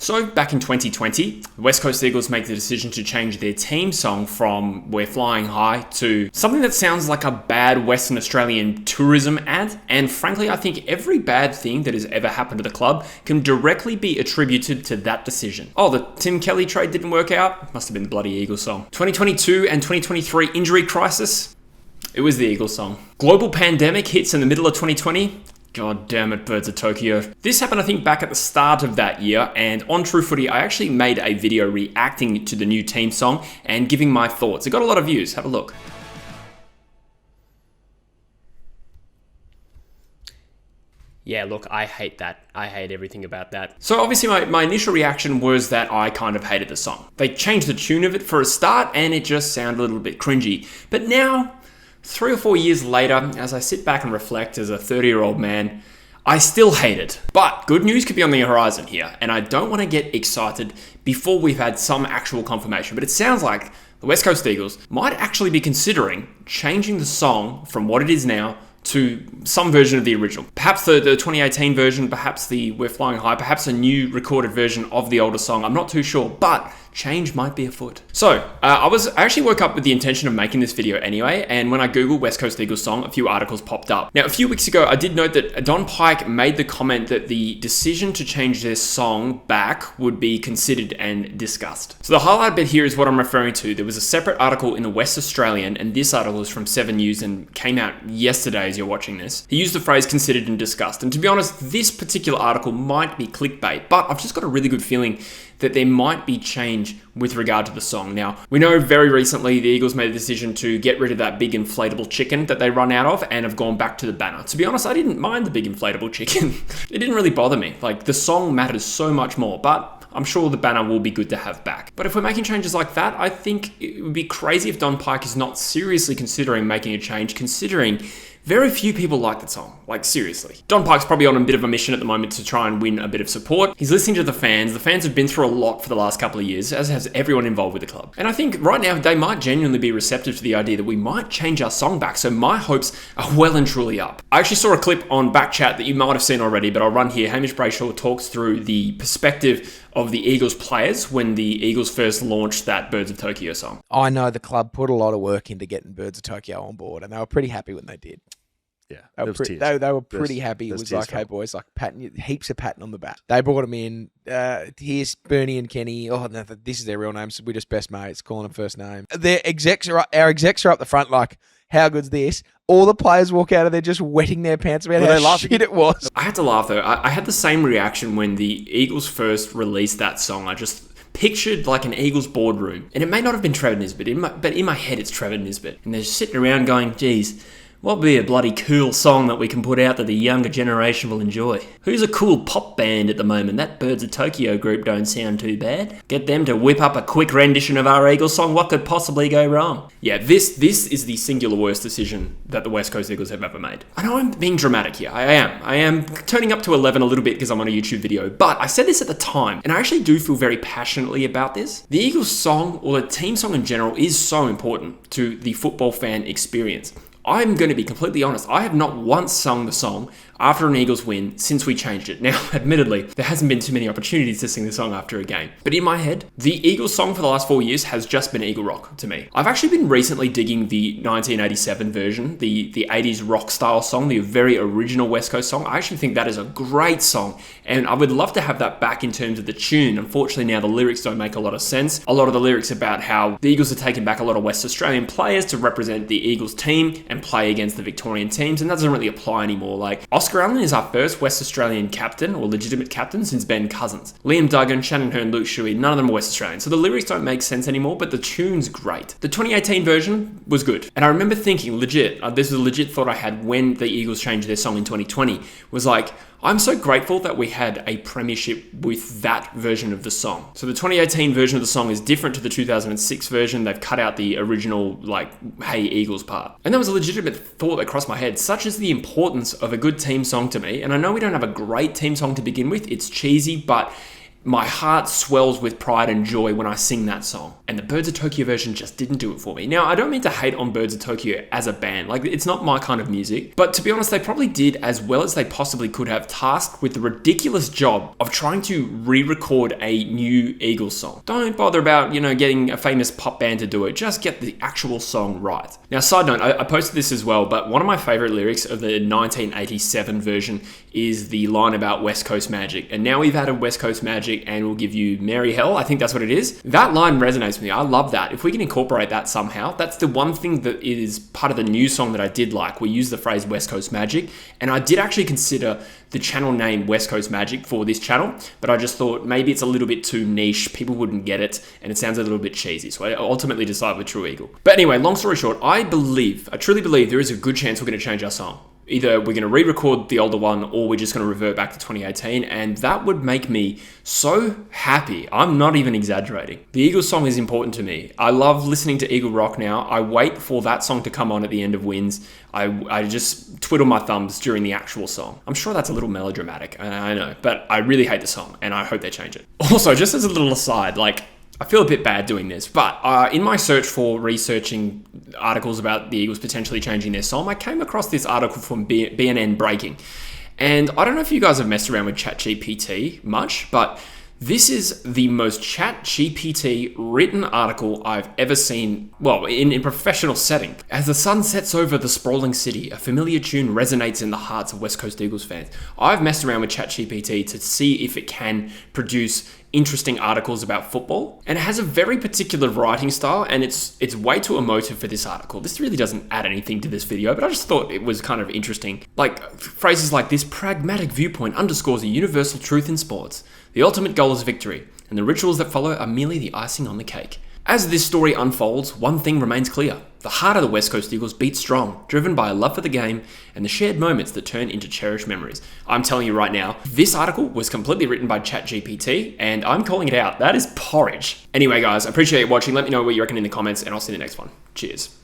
So back in 2020, the West Coast Eagles make the decision to change their team song from We're Flying High to something that sounds like a bad Western Australian tourism ad. And frankly, I think every bad thing that has ever happened to the club can directly be attributed to that decision. Oh, the Tim Kelly trade didn't work out? Must have been the bloody Eagles song. 2022 and 2023 injury crisis? It was the Eagles song. Global pandemic hits in the middle of 2020? God damn it, Birds of Tokyo. This happened, I think, back at the start of that year, and on True Footy, I actually made a video reacting to the new team song and giving my thoughts. It got a lot of views. Have a look. Yeah, look, I hate that. I hate everything about that. So obviously my initial reaction was that I kind of hated the song. They changed the tune of it for a start, and it just sounded a little bit cringy. But now, 3 or 4 years later, as I sit back and reflect as a 30-year-old man, I still hate it. But good news could be on the horizon here, and I don't want to get excited before we've had some actual confirmation. But it sounds like the West Coast Eagles might actually be considering changing the song from what it is now to some version of the original. Perhaps the 2018 version, perhaps the We're Flying High, perhaps a new recorded version of the older song. I'm not too sure, but change might be afoot. So, I actually woke up with the intention of making this video anyway, and when I googled West Coast Eagles song, a few articles popped up. Now, a few weeks ago, I did note that Don Pike made the comment that the decision to change their song back would be considered and discussed. So the highlight bit here is what I'm referring to. There was a separate article in the West Australian, and this article is from 7 News and came out yesterday as you're watching this. He used the phrase considered and discussed, and to be honest, this particular article might be clickbait, but I've just got a really good feeling that there might be change with regard to the song. Now, we know very recently the Eagles made a decision to get rid of that big inflatable chicken that they run out of and have gone back to the banner. To be honest, I didn't mind the big inflatable chicken. It didn't really bother me. Like, the song matters so much more, but I'm sure the banner will be good to have back. But if we're making changes like that, I think it would be crazy if Don Pike is not seriously considering making a change, considering very few people like that song. Like, seriously. Don Pike's probably on a bit of a mission at the moment to try and win a bit of support. He's listening to the fans. The fans have been through a lot for the last couple of years, as has everyone involved with the club. And I think right now they might genuinely be receptive to the idea that we might change our song back. So my hopes are well and truly up. I actually saw a clip on Backchat that you might have seen already, but I'll run here. Hamish Brayshaw talks through the perspective of the Eagles players when the Eagles first launched that Birds of Tokyo song. I know the club put a lot of work into getting Birds of Tokyo on board, and they were pretty happy when they did. Yeah, they were pretty happy. It was like, hey boys, like patting, heaps of patting on the back. They brought him in. Here's Bernie and Kenny. Oh, no, this is their real names. We're just best mates. Calling them first name. Our execs are up the front. Like, how good's this? All the players walk out of there just wetting their pants about how shit it was. I had to laugh though. I had the same reaction when the Eagles first released that song. I just pictured like an Eagles boardroom, and it may not have been Trevor Nisbet, but in my head it's Trevor Nisbet, and they're just sitting around going, geez, what would be a bloody cool song that we can put out that the younger generation will enjoy? Who's a cool pop band at the moment? That Birds of Tokyo group don't sound too bad. Get them to whip up a quick rendition of our Eagles song. What could possibly go wrong? Yeah, this is the singular worst decision that the West Coast Eagles have ever made. I know I'm being dramatic here. I am turning up to 11 a little bit because I'm on a YouTube video, but I said this at the time, and I actually do feel very passionately about this. The Eagles song, or the team song in general, is so important to the football fan experience. I'm going to be completely honest, I have not once sung the song after an Eagles win since we changed it. Now, admittedly, there hasn't been too many opportunities to sing the song after a game. But in my head, the Eagles song for the last 4 years has just been Eagle Rock to me. I've actually been recently digging the 1987 version, the 80s rock style song, the very original West Coast song. I actually think that is a great song, and I would love to have that back in terms of the tune. Unfortunately, now the lyrics don't make a lot of sense. A lot of the lyrics about how the Eagles are taking back a lot of West Australian players to represent the Eagles team and play against the Victorian teams, and that doesn't really apply anymore. Like, Oscar Allen is our first West Australian captain, or legitimate captain, since Ben Cousins. Liam Duggan, Shannon Hearn, Luke Shuey, none of them are West Australian, so the lyrics don't make sense anymore, but the tune's great. The 2018 version was good, and I remember thinking, legit, this was a legit thought I had when the Eagles changed their song in 2020, was like, I'm so grateful that we had a premiership with that version of the song. So the 2018 version of the song is different to the 2006 version. They've cut out the original, like, Hey Eagles part. And that was a legitimate thought that crossed my head. Such is the importance of a good team song to me. And I know we don't have a great team song to begin with. It's cheesy, but My heart swells with pride and joy when I sing that song. And the Birds of Tokyo version just didn't do it for me. Now, I don't mean to hate on Birds of Tokyo as a band. Like, it's not my kind of music. But to be honest, they probably did as well as they possibly could have, tasked with the ridiculous job of trying to re-record a new Eagles song. Don't bother about, getting a famous pop band to do it. Just get the actual song right. Now, side note, I posted this as well, but one of my favorite lyrics of the 1987 version is the line about West Coast Magic. And now we've added West Coast Magic and we'll give you Merry Hell. I think that's what it is. That line resonates with me. I love that. If we can incorporate that somehow, that's the one thing that is part of the new song that I did like. We use the phrase West Coast Magic, and I did actually consider the channel name West Coast Magic for this channel, but I just thought maybe it's a little bit too niche, people wouldn't get it, and it sounds a little bit cheesy, so I ultimately decided with True Eagle. But anyway, long story short, I truly believe there is a good chance we're going to change our song. Either we're going to re-record the older one or we're just going to revert back to 2018, and that would make me so happy. I'm not even exaggerating. The Eagles song is important to me. I love listening to Eagle Rock now. I wait for that song to come on at the end of Wins. I just twiddle my thumbs during the actual song. I'm sure that's a little melodramatic, I know, but I really hate the song and I hope they change it. Also, just as a little aside, I feel a bit bad doing this, but in my search for researching articles about the Eagles potentially changing their song, I came across this article from BNN Breaking. And I don't know if you guys have messed around with ChatGPT much, but this is the most ChatGPT written article I've ever seen, well, in a professional setting. As the sun sets over the sprawling city, a familiar tune resonates in the hearts of West Coast Eagles fans. I've messed around with ChatGPT to see if it can produce interesting articles about football, and it has a very particular writing style, and it's way too emotive for this article. This really doesn't add anything to this video, but I just thought it was kind of interesting. Phrases like this pragmatic viewpoint underscores a universal truth in sports. The ultimate goal is victory, and the rituals that follow are merely the icing on the cake. As this story unfolds, one thing remains clear. The heart of the West Coast Eagles beats strong, driven by a love for the game and the shared moments that turn into cherished memories. I'm telling you right now, this article was completely written by ChatGPT, and I'm calling it out. That is porridge. Anyway, guys, I appreciate you watching. Let me know what you reckon in the comments, and I'll see you in the next one. Cheers.